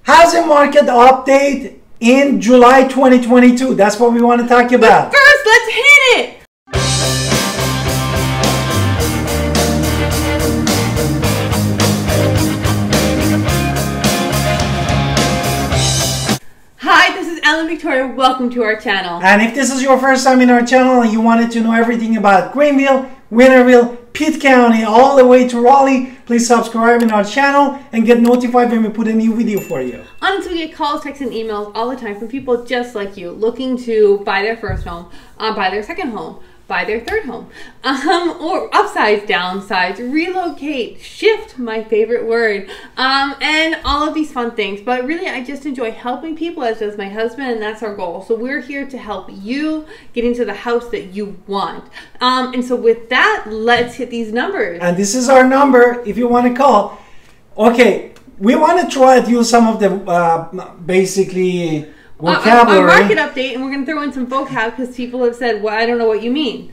Housing market update in July 2022. That's what we want to talk about. But first, let's hit it. Hi, this is Ellen Victoria. Welcome to our channel. And if this is your first time in our channel and you wanted to know everything about Greenville, Winterville, Pitt County, all the way to Raleigh, please subscribe in our channel and get notified when we put a new video for you. Honestly, we get calls, texts, and emails all the time from people just like you looking to buy their first home, buy their second home, buy their third home, or upsize, downsize, relocate, shift, my favorite word, and all of these fun things. But really, I just enjoy helping people, as does my husband, and that's our goal. So we're here to help you get into the house that you want. And so with that, let's hit these numbers. And this is our number if you want to call. Okay, we want to try to use some of the basically vocabulary. Our market update, and we're going to throw in some vocab because people have said, well, I don't know what you mean.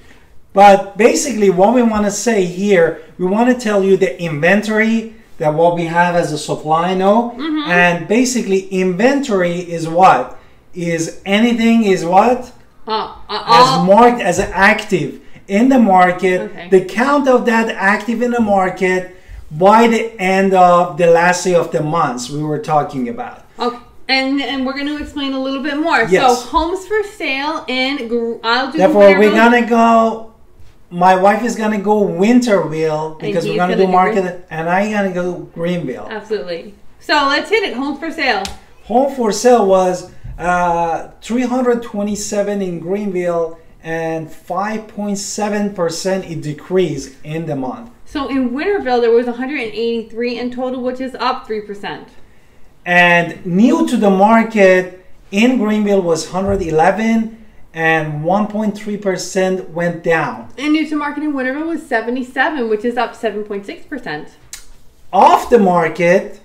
But basically what we want to say here, we want to tell you the inventory, that what we have as a supply now. And basically inventory is what? Is anything is what? As marked as active in the market. Okay. The count of that active in the market by the end of the last day of the months we were talking about. Okay. And we're going to explain a little bit more. Yes. So homes for sale in, I'll do Therefore, we're going to go, my wife is going to go Winterville because we're going to do market, and I'm going to go Greenville. Absolutely. So let's hit it. Home for sale. Home for sale was 327 in Greenville and 5.7% it decreased in the month. So in Winterville, there was 183 in total, which is up 3%. And new to the market in Greenville was 111 and 1.3% went down. And new to market in Winterville was 77, which is up 7.6%. Off the market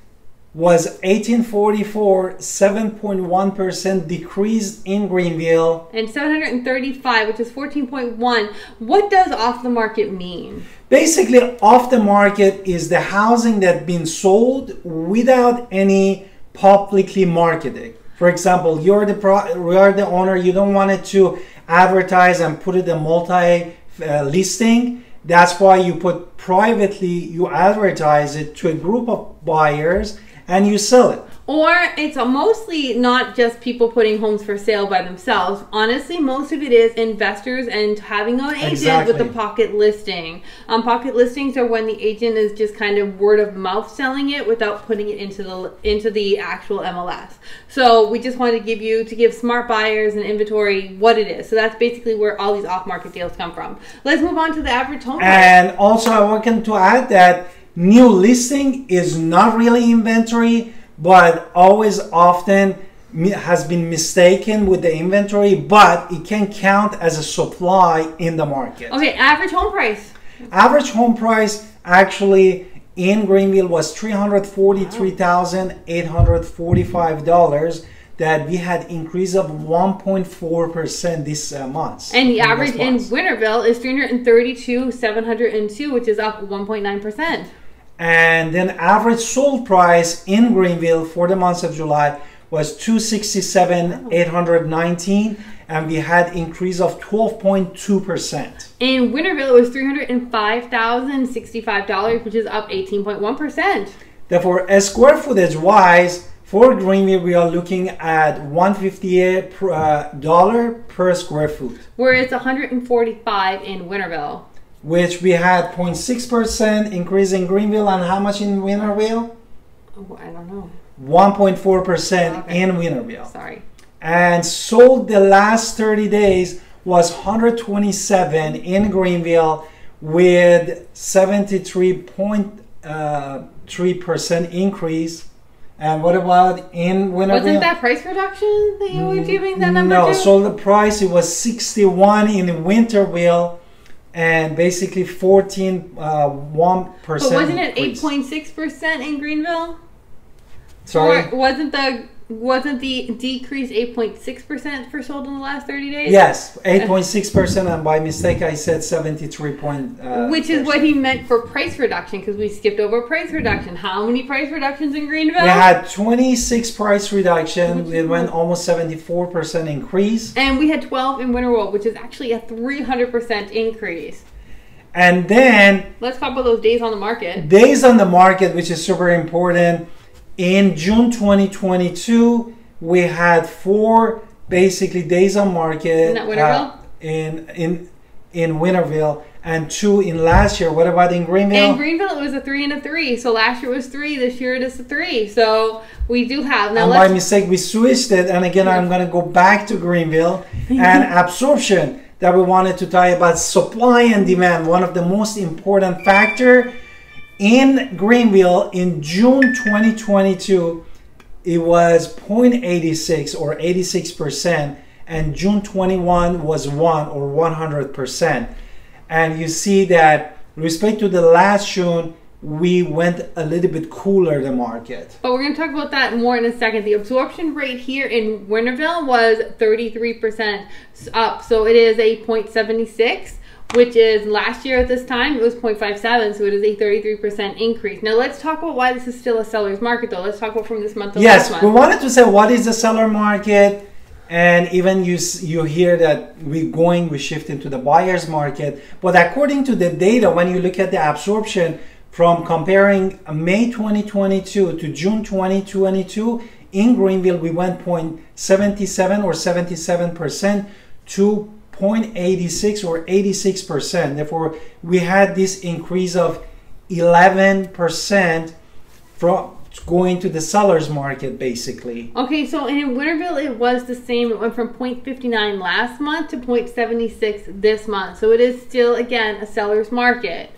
was 1844, 7.1% decrease in Greenville. And 735, which is 14.1. What does off the market mean? Basically, off the market is the housing that's been sold without any publicly marketing. For example, you're the owner, you don't want it to advertise and put it in multi-listing. That's why you put privately, you advertise it to a group of buyers and you sell it. Or it's mostly not just people putting homes for sale by themselves. Honestly, most of it is investors and having an agent with a pocket listing. Pocket listings are when the agent is just kind of word of mouth selling it without putting it into the actual MLS. So we just wanted to give smart buyers and inventory what it is. So that's basically where all these off-market deals come from. Let's move on to the average home price. And also I want to add that new listing is not really inventory, but always often has been mistaken with the inventory, but it can count as a supply in the market. Okay, average home price. Average home price actually in Greenville was $343,845. That we had increase of 1.4% this month. And the average in Winterville is $332,702, which is up 1.9%. And then average sold price in Greenville for the month of July was $267,819, and we had increase of 12.2%. In Winterville, it was $305,065, which is up 18.1%. Therefore, a square footage wise, for Greenville, we are looking at $158 per square foot. Where it's $145 in Winterville. Which we had 0.6% increase in Greenville, and how much in Winterville? Oh, I don't know. 1.4% in Winterville. Sorry. And sold the last 30 days was 127 in Greenville with 73.3% increase. And what about in Winterville? Wasn't that price reduction that you were giving that number No, to? so the price, it was 61 in Winterville and basically 1%. But wasn't it 8.6% in Greenville? Sorry? Or wasn't the wasn't the decrease 8.6% for sold in the last 30 days? Yes, 8.6%, and by mistake I said 73 point. Which is what he meant for price reduction, because we skipped over price reduction. How many price reductions in Greenville? We had 26 price reduction. It went almost 74% increase. And we had 12 in Winterville, which is actually a 300% increase. And then let's talk about those days on the market. Days on the market, which is super important. In June 2022, we had 4 basically days on market. In that Winterville? In Winterville, and 2 in last year. What about in Greenville? In Greenville, it was a 3 and a 3. So last year was 3. This year it is a 3. So we do have. Now, and by mistake, we switched it. And again, I'm going to go back to Greenville and absorption. That we wanted to tell you about supply and demand. One of the most important factor in Greenville in June 2022, it was 0.86 or 86%, and June 21 was 1 or 100%. And you see that with respect to the last June, we went a little bit cooler the market. But we're going to talk about that more in a second. The absorption rate here in Winterville was 33% up. So it is a 0.76, which is last year at this time, it was 0.57. So it is a 33% increase. Now let's talk about why this is still a seller's market though. Let's talk about from this month to last month. Yes, we wanted to say what is the seller market. And even you hear that we shift into the buyer's market. But according to the data, when you look at the absorption, from comparing May 2022 to June 2022, in Greenville, we went 0.77 or 77% to 0.86 or 86%. Therefore, we had this increase of 11% from going to the seller's market, basically. Okay, so in Winterville, it was the same. It went from 0.59 last month to 0.76 this month. So it is still, again, a seller's market.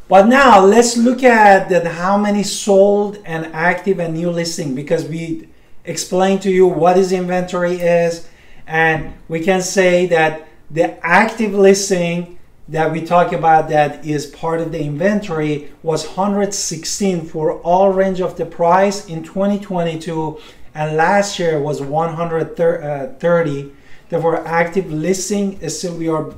But now let's look at how many sold and active and new listing, because we explained to you what is inventory is, and we can say that the active listing that we talk about that is part of the inventory was 116 for all range of the price in 2022, and last year was 130. Therefore, active listing is still, we are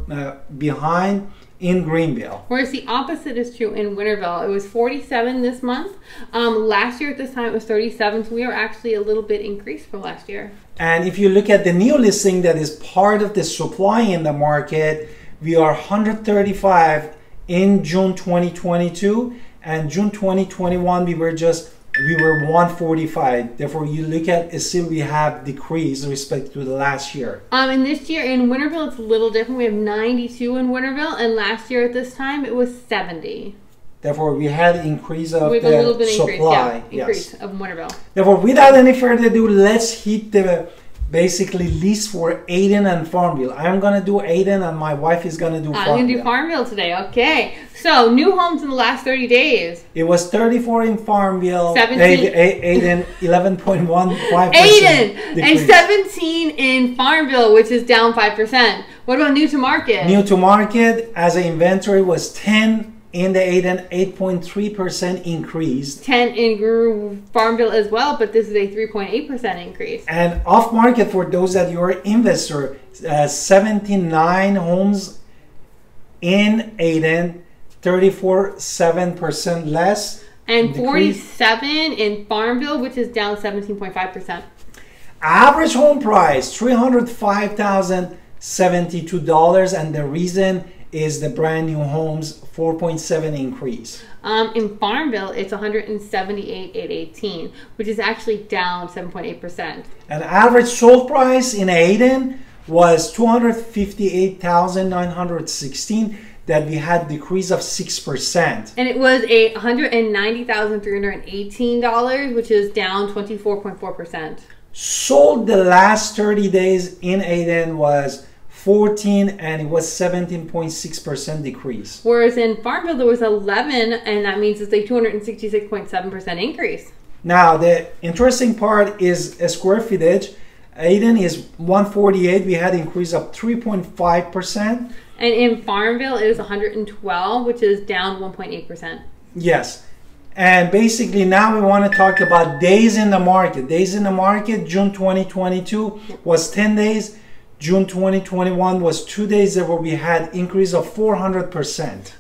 behind in Greenville. Whereas the opposite is true in Winterville. It was 47 this month. Last year at this time it was 37, so we are actually a little bit increased from last year. And if you look at the new listing that is part of the supply in the market, we are 135 in June 2022, and June 2021 we were 145. Therefore, you look at still we have decreased with respect to the last year. And this year in Winterville it's a little different. We have 92 in Winterville, and last year at this time it was 70. Therefore, we had increase of a little bit supply. Increase of Winterville. Therefore, without any further ado, let's hit the basically lease for Ayden and Farmville. I'm going to do Ayden and my wife is going to do Farmville. I'm going to do Farmville today. Okay. So, new homes in the last 30 days. It was 34 in Farmville. 17. Ayden, 11.15%. Ayden! And 17 in Farmville, which is down 5%. What about new to market? New to market as an inventory was 10 in the Ayden, 8.3% increase. 10 in Farmville as well, but this is a 3.8% increase. And off market for those that you're an investor, 79 homes in Ayden, 34.7% less. And 47 in Farmville, which is down 17.5%. Average home price, $305,072, and the reason is the brand new homes 4.7 increase. In Farmville, it's 178,818, which is actually down 7.8%. And average sold price in Ayden was 258,916. That we had decrease of 6%. And it was a $190,318, which is down 24.4%. Sold the last 30 days in Ayden was 14, and it was 17.6% decrease. Whereas in Farmville there was 11, and that means it's a 266.7% increase. Now the interesting part is a square footage. Ayden is 148. We had an increase of 3.5%. And in Farmville it is 112, which is down 1.8%. Yes. And basically now we want to talk about days in the market. Days in the market, June 2022 was 10 days. June 2021 was 2 days that where we had increase of 400%.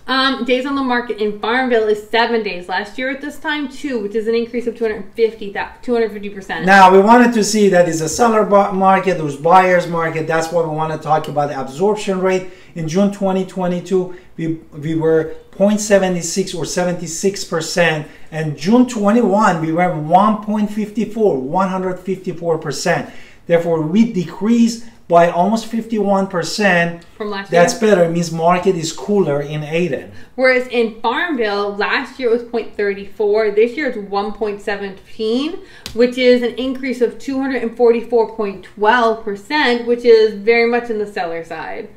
Days on the market in Farmville is 7 days. Last year at this time, 2, which is an increase of 250%. Now we wanted to see that is a seller market, there's buyer's market. That's what we want to talk about. The absorption rate in June 2022, we were 0.76 or 76%, and June 21 we were 154%. Therefore, we decreased by almost 51% from last year. That's better. It means market is cooler in Ayden. Whereas in Farmville, last year it was 0.34. This year it's 1.17, which is an increase of 244.12%, which is very much in the seller side.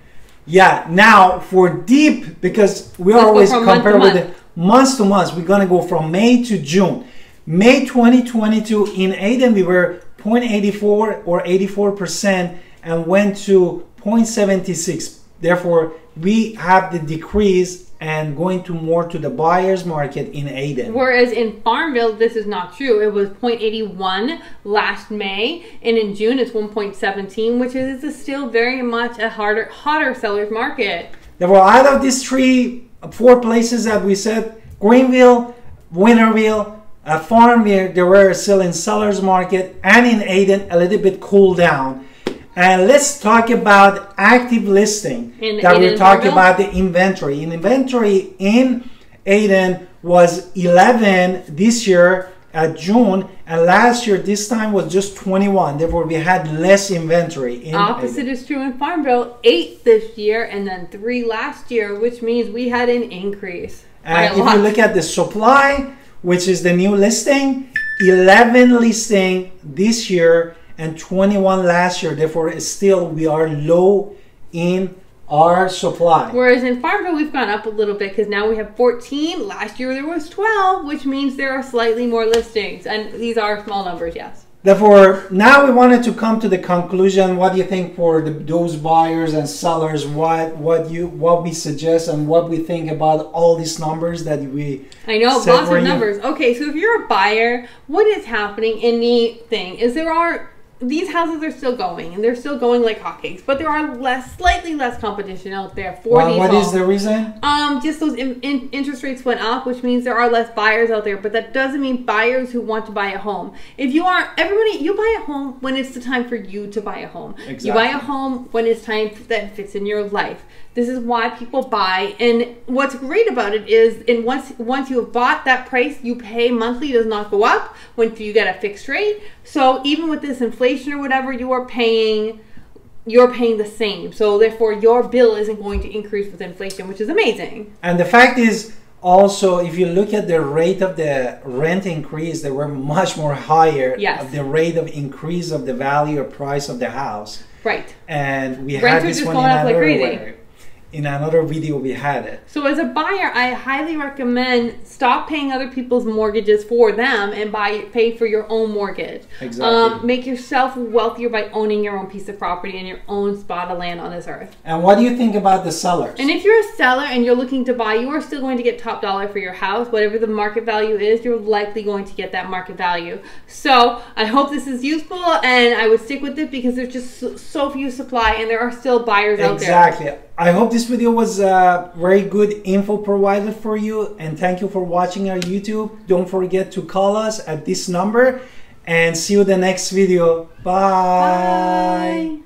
Yeah. Now for deep, because we always compare with the months to months, we're gonna go from May to June. May 2022 in Ayden we were 0.84 or 84%. And went to 0.76. Therefore, we have the decrease and going to more to the buyer's market in Ayden. Whereas in Farmville, this is not true. It was 0.81 last May, and in June it's 1.17, which is still very much a hotter seller's market. Therefore, out of these 4 places that we said, Greenville, Winterville, Farmville, they were still in seller's market, and in Ayden a little bit cooled down. And let's talk about active listing that we're talking about the inventory. In inventory in Ayden was 11 this year at June, and last year this time was just 21. Therefore, we had less inventory in Opposite Ayden. is true in Farmville, 8 this year and then 3 last year, which means we had an increase. And if you look at the supply, which is the new listing, 11 listing this year and 21 last year. Therefore, still we are low in our supply. Whereas in Farmville, we've gone up a little bit because now we have 14. Last year there was 12, which means there are slightly more listings. And these are small numbers, yes. Therefore, now we wanted to come to the conclusion. What do you think for those buyers and sellers? What we suggest and what we think about all these numbers that we I know, lots of numbers. Okay, so if you're a buyer, what is happening in the thing is these houses are still going, and they're still going like hotcakes, but there are slightly less competition out there for these homes. What is the reason? Just those interest rates went up, which means there are less buyers out there, but that doesn't mean buyers who want to buy a home. If you buy a home when it's the time for you to buy a home. Exactly. You buy a home when it's time that fits in your life. This is why people buy, and what's great about it is, once you have bought, that price you pay monthly does not go up when you get a fixed rate. So even with this inflation or whatever, you're paying the same. So therefore, your bill isn't going to increase with inflation, which is amazing. And the fact is, also, if you look at the rate of the rent increase, they were much more higher. Yes. Of the rate of increase of the value or price of the house. Right. And we Rents had this one going up like crazy. In another video we had it. So as a buyer, I highly recommend stop paying other people's mortgages for them and pay for your own mortgage. Exactly. Make yourself wealthier by owning your own piece of property and your own spot of land on this earth. And what do you think about the sellers? And if you're a seller and you're looking to buy, you are still going to get top dollar for your house. Whatever the market value is, you're likely going to get that market value. So I hope this is useful, and I would stick with it because there's just so few supply and there are still buyers out there. Exactly. I hope this video was very good info provided for you, and thank you for watching our YouTube. Don't forget to call us at this number, and see you in the next video. Bye. Bye.